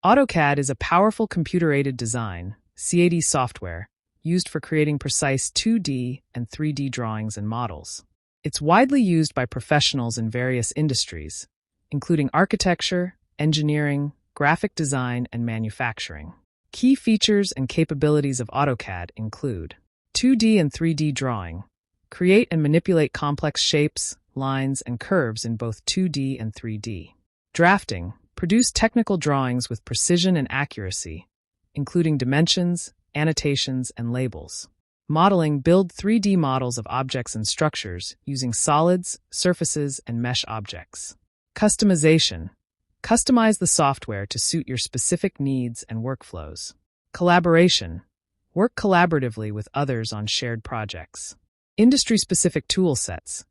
AutoCAD is a powerful computer-aided design (CAD) software used for creating precise 2D and 3D drawings and models. It's widely used by professionals in various industries, including architecture, engineering, graphic design, and manufacturing. Key features and capabilities of AutoCAD include 2D and 3D drawing. Create and manipulate complex shapes, lines, and curves in both 2D and 3D. Drafting. Produce technical drawings with precision and accuracy, including dimensions, annotations, and labels. Modeling. Build 3D models of objects and structures using solids, surfaces, and mesh objects. Customization. Customize the software to suit your specific needs and workflows. Collaboration. Work collaboratively with others on shared projects. Industry-specific tool sets.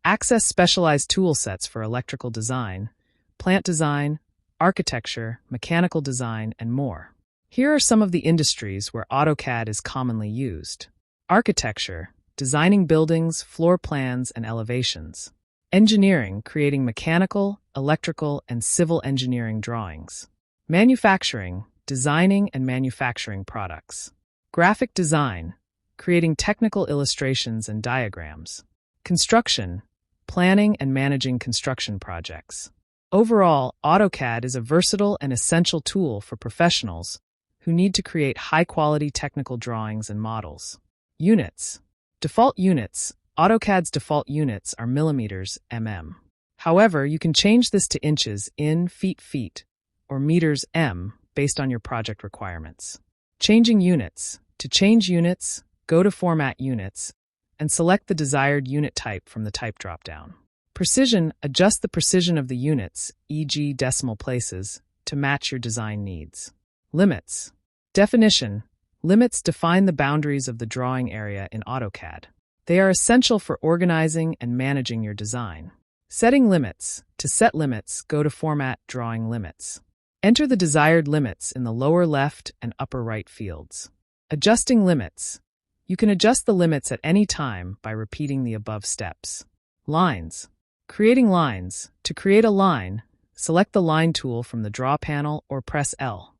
Access specialized tool sets for electrical design, plant design, architecture, mechanical design, and more. Here are some of the industries where AutoCAD is commonly used. Architecture, designing buildings, floor plans, and elevations. Engineering, creating mechanical, electrical, and civil engineering drawings. Manufacturing, designing and manufacturing products. Graphic design, creating technical illustrations and diagrams. Construction, planning and managing construction projects. Overall, AutoCAD is a versatile and essential tool for professionals who need to create high-quality technical drawings and models. Units. Default units. AutoCAD's default units are millimeters, mm. However, you can change this to inches, in, feet, or meters, m, based on your project requirements. Changing units. To change units, go to Format Units and select the desired unit type from the Type dropdown. Precision. Adjust the precision of the units, e.g. decimal places, to match your design needs. Limits. Definition. Limits define the boundaries of the drawing area in AutoCAD. They are essential for organizing and managing your design. Setting limits. To set limits, go to Format Drawing Limits. Enter the desired limits in the lower left and upper right fields. Adjusting limits. You can adjust the limits at any time by repeating the above steps. Lines. Creating lines. To create a line, select the Line tool from the Draw panel or press L.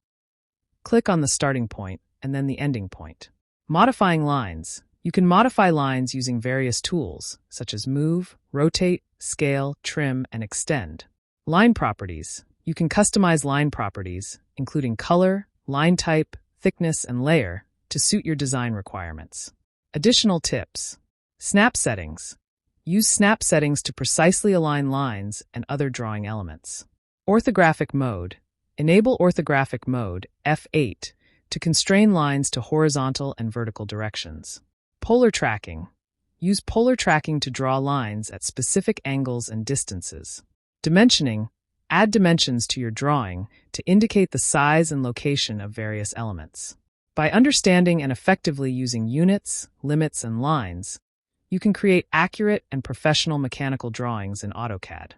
Click on the starting point and then the ending point. Modifying lines. You can modify lines using various tools, such as Move, Rotate, Scale, Trim, and Extend. Line properties. You can customize line properties, including color, line type, thickness, and layer, to suit your design requirements. Additional tips. Snap settings. Use snap settings to precisely align lines and other drawing elements. Orthographic mode. Enable orthographic mode, F8, to constrain lines to horizontal and vertical directions. Polar tracking. Use polar tracking to draw lines at specific angles and distances. Dimensioning. Add dimensions to your drawing to indicate the size and location of various elements. By understanding and effectively using units, limits, and lines, you can create accurate and professional mechanical drawings in AutoCAD.